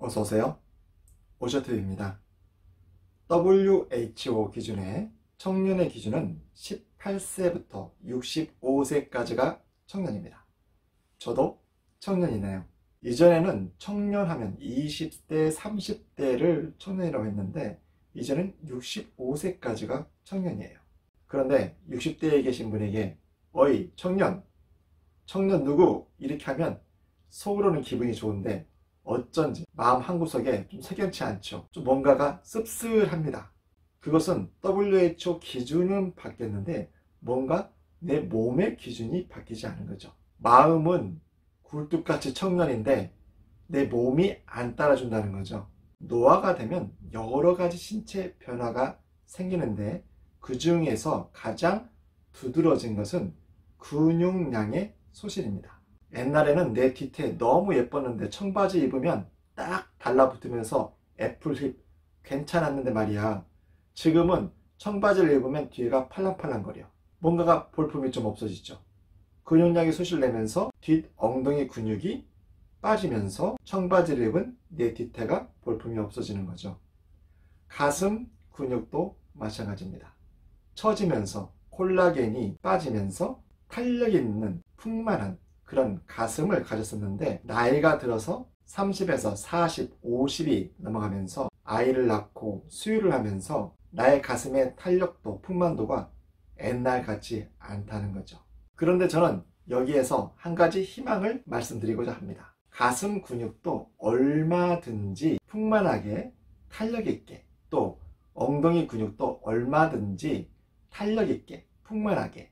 어서오세요. 오셔트입니다. WHO 기준의 청년의 기준은 18세부터 65세까지가 청년입니다. 저도 청년이네요. 이전에는 청년하면 20대, 30대를 청년이라고 했는데 이제는 65세까지가 청년이에요. 그런데 60대에 계신 분에게 어이 청년 누구? 이렇게 하면 속으로는 기분이 좋은데 어쩐지 마음 한구석에 좀 석연치 않죠. 좀 뭔가가 씁쓸합니다. 그것은 WHO 기준은 바뀌었는데 뭔가 내 몸의 기준이 바뀌지 않은 거죠. 마음은 굴뚝같이 청년인데 내 몸이 안 따라준다는 거죠. 노화가 되면 여러 가지 신체 변화가 생기는데 그 중에서 가장 두드러진 것은 근육량의 소실입니다. 옛날에는 내 뒤태 너무 예뻤는데 청바지 입으면 딱 달라붙으면서 애플힙 괜찮았는데 말이야. 지금은 청바지를 입으면 뒤가 팔랑팔랑거려. 뭔가가 볼품이 좀 없어지죠. 근육량이 소실내면서 뒷 엉덩이 근육이 빠지면서 청바지를 입은 내 뒤태가 볼품이 없어지는 거죠. 가슴 근육도 마찬가지입니다. 처지면서 콜라겐이 빠지면서 탄력 있는 풍만한 그런 가슴을 가졌었는데 나이가 들어서 30에서 40, 50이 넘어가면서 아이를 낳고 수유를 하면서 나의 가슴의 탄력도 풍만도가 옛날 같지 않다는 거죠. 그런데 저는 여기에서 한 가지 희망을 말씀드리고자 합니다. 가슴 근육도 얼마든지 풍만하게 탄력 있게 또 엉덩이 근육도 얼마든지 탄력 있게 풍만하게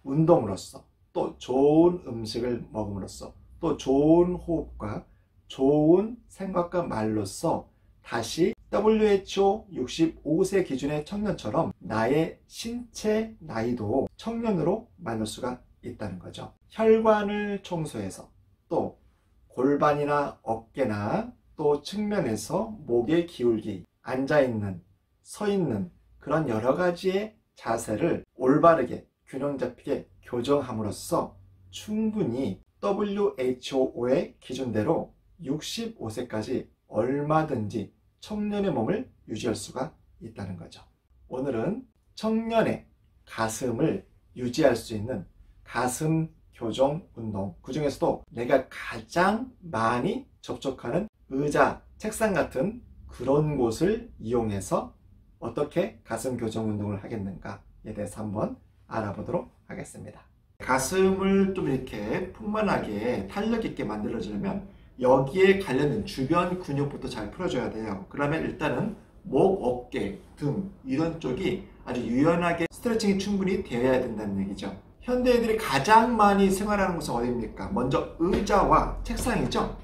운동으로써 또 좋은 음식을 먹음으로써 또 좋은 호흡과 좋은 생각과 말로써 다시 WHO 65세 기준의 청년처럼 나의 신체 나이도 청년으로 만들 수가 있다는 거죠. 혈관을 청소해서 또 골반이나 어깨나 또 측면에서 목의 기울기, 앉아있는, 서있는 그런 여러 가지의 자세를 올바르게 균형 잡히게 교정함으로써 충분히 WHO의 기준대로 65세까지 얼마든지 청년의 몸을 유지할 수가 있다는 거죠. 오늘은 청년의 가슴을 유지할 수 있는 가슴 교정 운동, 그 중에서도 내가 가장 많이 접촉하는 의자, 책상 같은 그런 곳을 이용해서 어떻게 가슴 교정 운동을 하겠는가에 대해서 한번 알아보도록 하겠습니다. 가슴을 좀 이렇게 풍만하게 탄력 있게 만들어주려면 여기에 관련된 주변 근육부터 잘 풀어줘야 돼요. 그러면 일단은 목, 어깨, 등 이런 쪽이 아주 유연하게 스트레칭이 충분히 되어야 된다는 얘기죠. 현대인들이 가장 많이 생활하는 곳은 어디입니까? 먼저 의자와 책상이죠.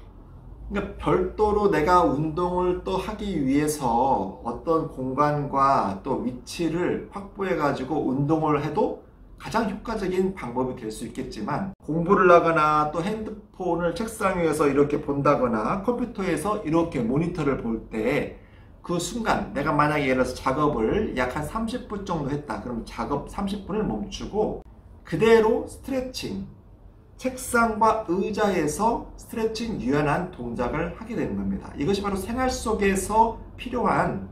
그러니까 별도로 내가 운동을 또 하기 위해서 어떤 공간과 또 위치를 확보해 가지고 운동을 해도 가장 효과적인 방법이 될 수 있겠지만 공부를 하거나 또 핸드폰을 책상 위에서 이렇게 본다거나 컴퓨터에서 이렇게 모니터를 볼 때 그 순간 내가 만약에 예를 들어서 작업을 약 한 30분 정도 했다. 그러면 작업 30분을 멈추고 그대로 스트레칭, 책상과 의자에서 스트레칭 유연한 동작을 하게 되는 겁니다. 이것이 바로 생활 속에서 필요한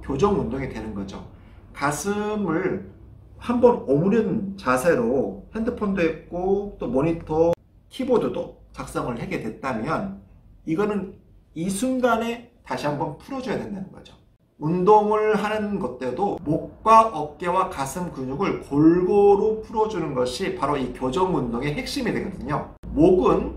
교정 운동이 되는 거죠. 가슴을 한번 오므린 자세로 핸드폰도 했고 또 모니터, 키보드도 작성을 하게 됐다면 이거는 이 순간에 다시 한번 풀어줘야 된다는 거죠. 운동을 하는 것 때도 목과 어깨와 가슴 근육을 골고루 풀어주는 것이 바로 이 교정 운동의 핵심이 되거든요. 목은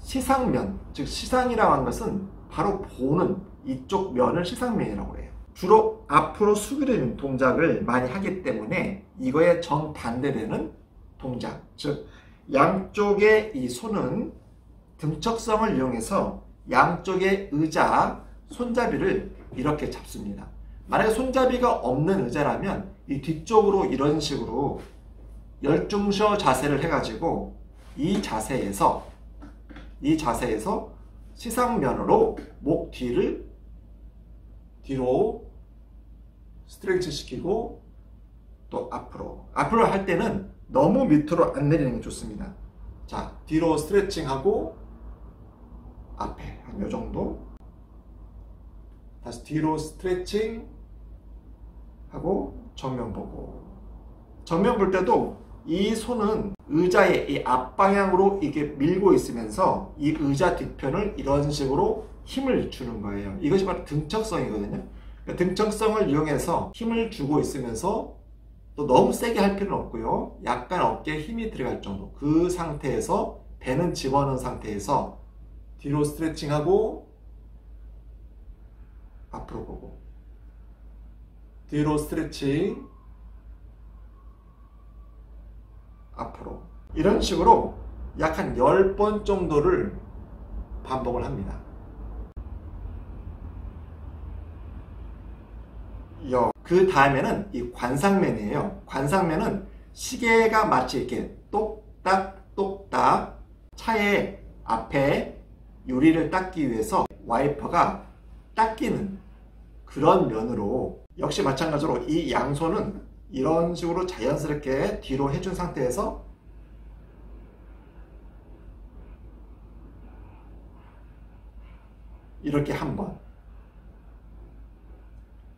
시상면, 즉 시상이라고 하는 것은 바로 보는 이쪽 면을 시상면이라고 해요. 주로 앞으로 숙이는 동작을 많이 하기 때문에 이거에 정반대되는 동작, 즉 양쪽의 이 손은 등척성을 이용해서 양쪽의 의자, 손잡이를 이렇게 잡습니다. 만약에 손잡이가 없는 의자라면 이 뒤쪽으로 이런 식으로 열중셔 자세를 해가지고 이 자세에서 시상면으로 목 뒤를 뒤로 스트레치 시키고 또 앞으로 할 때는 너무 밑으로 안 내리는 게 좋습니다. 자, 뒤로 스트레칭 하고 앞에 한 요 정도 다시 뒤로 스트레칭 하고 정면 보고. 정면 볼 때도 이 손은 의자의 이 앞방향으로 이게 밀고 있으면서 이 의자 뒤편을 이런 식으로 힘을 주는 거예요. 이것이 바로 등척성이거든요. 그러니까 등척성을 이용해서 힘을 주고 있으면서 또 너무 세게 할 필요는 없고요. 약간 어깨에 힘이 들어갈 정도. 그 상태에서 배는 집어넣은 상태에서 뒤로 스트레칭하고 앞으로 보고, 뒤로 스트레칭 앞으로, 이런 식으로 약 한 10번 정도를 반복을 합니다. 그 다음에는 이 관상면이에요. 관상면은 시계가 마치 이렇게 똑딱 똑딱 차의 앞에 유리를 닦기 위해서 와이퍼가 닦이는 그런 면으로, 역시 마찬가지로 이 양손은 이런 식으로 자연스럽게 뒤로 해준 상태에서 이렇게 한번,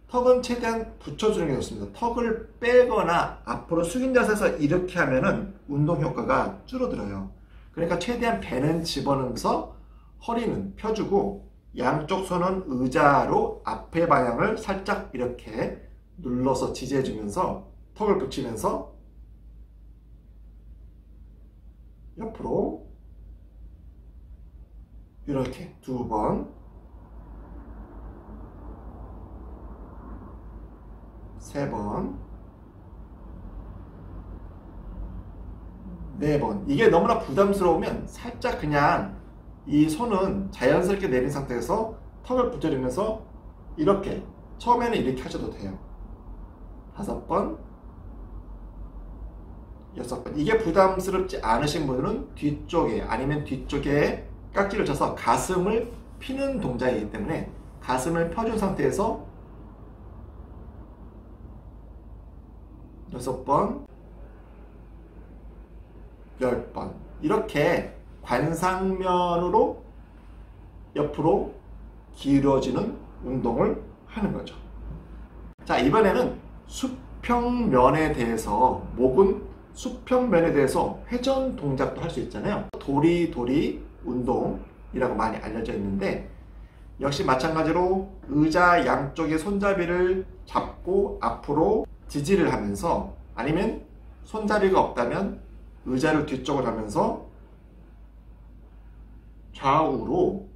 턱은 최대한 붙여주는 게 좋습니다. 턱을 빼거나 앞으로 숙인 자세에서 이렇게 하면은 운동 효과가 줄어들어요. 그러니까 최대한 배는 집어넣으면서 허리는 펴주고 양쪽 손은 의자로 앞에 방향을 살짝 이렇게 눌러서 지지해주면서 턱을 붙이면서 옆으로 이렇게 2번, 3번, 4번. 이게 너무나 부담스러우면 살짝 그냥 이 손은 자연스럽게 내린 상태에서 턱을 붙여주면서 이렇게, 처음에는 이렇게 하셔도 돼요. 5번, 6번. 이게 부담스럽지 않으신 분들은 뒤쪽에, 아니면 뒤쪽에 깍지를 쳐서 가슴을 피는 동작이기 때문에 가슴을 펴준 상태에서 6번, 10번, 이렇게 관상면으로 옆으로 길어지는 운동을 하는 거죠. 자, 이번에는 수평면에 대해서, 목은 수평면에 대해서 회전 동작도 할 수 있잖아요. 도리도리 운동이라고 많이 알려져 있는데, 역시 마찬가지로 의자 양쪽의 손잡이를 잡고 앞으로 지지를 하면서, 아니면 손잡이가 없다면 의자를 뒤쪽으로 하면서 좌우로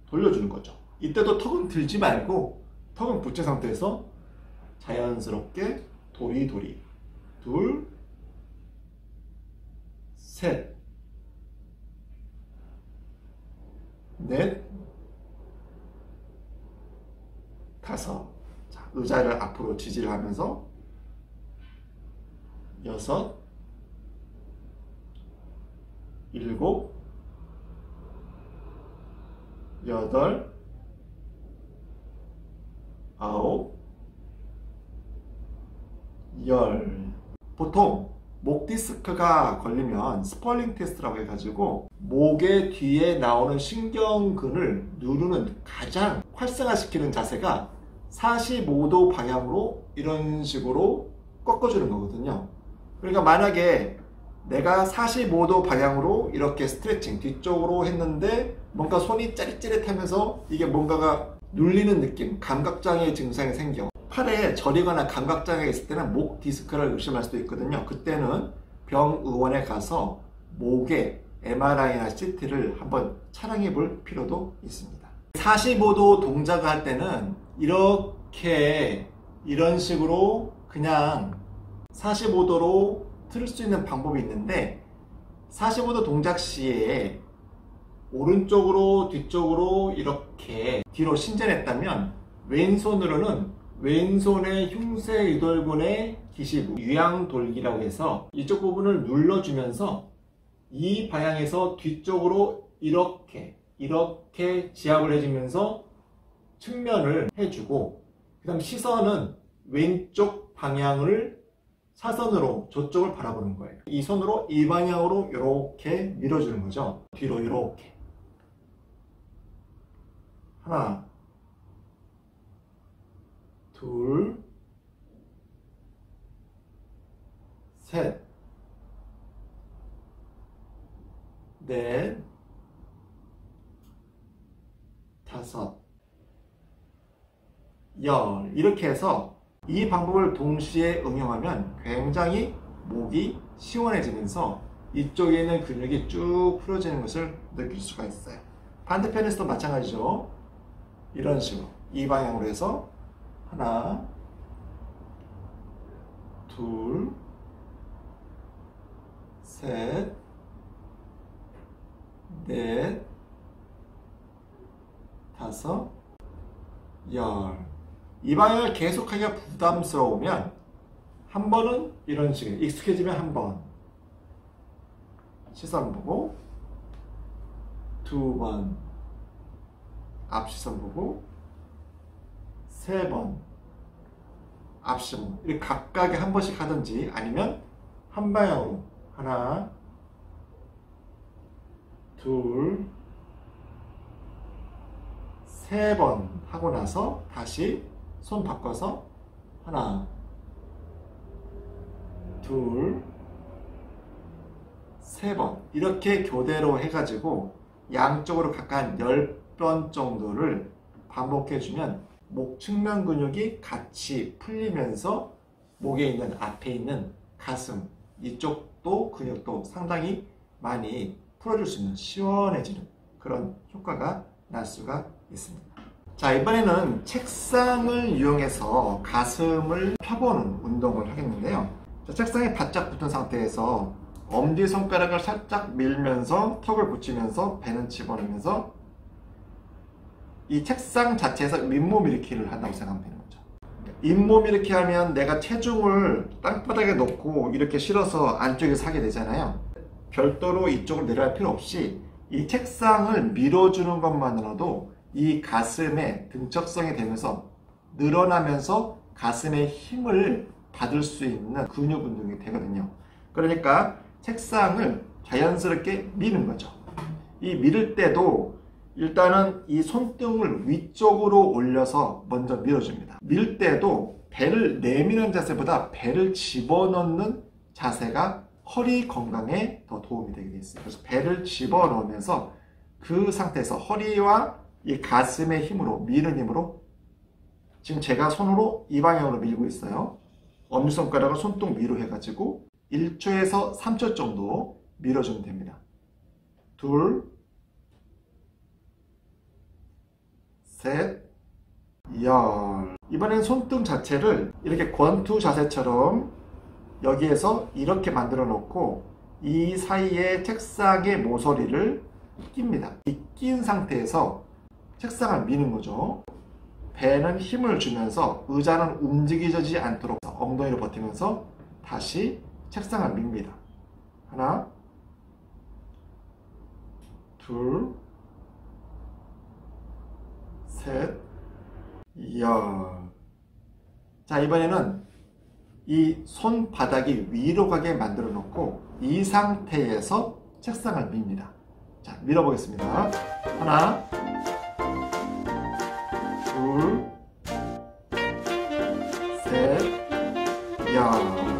돌려주는 거죠. 이때도 턱은 들지 말고 턱은 붙인 상태에서 자연스럽게 도리도리, 2, 3, 4, 5. 자, 의자를 앞으로 지지를 하면서 6, 7, 8, 9, 10. 보통 목 디스크가 걸리면 스펄링 테스트라고 해가지고 목의 뒤에 나오는 신경근을 누르는, 가장 활성화시키는 자세가 45도 방향으로 이런 식으로 꺾어주는 거거든요. 그러니까 만약에 내가 45도 방향으로 이렇게 스트레칭 뒤쪽으로 했는데 뭔가 손이 짜릿짜릿하면서 이게 뭔가가 눌리는 느낌, 감각장애 증상이 생겨 팔에 저리거나 감각장애가 있을 때는 목 디스크를 의심할 수도 있거든요. 그때는 병의원에 가서 목에 MRI나 CT를 한번 촬영해 볼 필요도 있습니다. 45도 동작을 할 때는 이렇게 이런 식으로 그냥 45도로 틀 수 있는 방법이 있는데, 45도 동작 시에 오른쪽으로 뒤쪽으로 이렇게 뒤로 신전했다면 왼손으로는 왼손의 흉쇄 유돌근의 기시부, 유양돌기라고 해서 이쪽 부분을 눌러주면서 이 방향에서 뒤쪽으로 이렇게 지압을 해주면서 측면을 해주고, 그 다음 시선은 왼쪽 방향을 사선으로 저쪽을 바라보는 거예요. 이 손으로 이 방향으로 이렇게 밀어주는 거죠. 뒤로 이렇게. 하나, 둘, 셋, 넷, 다섯, 열. 이렇게 해서 이 방법을 동시에 응용하면 굉장히 목이 시원해지면서 이쪽에 있는 근육이 쭉 풀어지는 것을 느낄 수가 있어요. 반대편에서도 마찬가지죠. 이런 식으로 이 방향으로 해서 하나, 둘, 셋, 넷, 다섯, 열. 이 방향을 계속하기가 부담스러우면 한 번은 이런 식으로 익숙해지면 한 번 시선 보고, 두 번 앞 시선 보고, 세 번 앞 시선 보고, 이렇게 각각에 한 번씩 하든지 아니면 한 방향으로 하나, 둘, 세 번 하고 나서 다시 손 바꿔서 하나, 둘, 세 번 이렇게 교대로 해가지고 양쪽으로 각각 한 10번 정도를 반복해주면 목 측면 근육이 같이 풀리면서 목에 있는 앞에 있는 가슴 이쪽도 근육도 상당히 많이 풀어줄 수 있는 시원해지는 그런 효과가 날 수가 있습니다. 자, 이번에는 책상을 이용해서 가슴을 펴보는 운동을 하겠는데요. 자, 책상에 바짝 붙은 상태에서 엄지손가락을 살짝 밀면서 턱을 붙이면서 배는 집어넣으면서 이 책상 자체에서 윗몸 일으키를 한다고 생각하면 되는 거죠. 윗몸 일으키 하면 내가 체중을 땅바닥에 놓고 이렇게 실어서 안쪽에서 하게 되잖아요. 별도로 이쪽으로 내려갈 필요 없이 이 책상을 밀어주는 것만으로도 이 가슴의 등척성이 되면서 늘어나면서 가슴의 힘을 받을 수 있는 근육 운동이 되거든요. 그러니까 책상을 자연스럽게 미는 거죠. 이 밀을 때도 일단은 이 손등을 위쪽으로 올려서 먼저 밀어줍니다. 밀 때도 배를 내미는 자세보다 배를 집어넣는 자세가 허리 건강에 더 도움이 되게 있어요. 그래서 배를 집어넣으면서 그 상태에서 허리와 이 가슴의 힘으로 미는 힘으로 지금 제가 손으로 이 방향으로 밀고 있어요. 엄지손가락을 손등 위로 해가지고 1초에서 3초 정도 밀어주면 됩니다. 둘, 셋, 열. 이번엔 손등 자체를 이렇게 권투 자세처럼 여기에서 이렇게 만들어 놓고 이 사이에 책상의 모서리를 낍니다. 이 낀 상태에서 책상을 미는 거죠. 배는 힘을 주면서 의자는 움직이지 않도록 엉덩이를 버티면서 다시 책상을 밉니다. 하나, 둘, 셋, 열. 자, 이번에는 이 손바닥이 위로 가게 만들어 놓고 이 상태에서 책상을 밉니다. 자, 밀어보겠습니다. 하나, 둘, 셋, 열.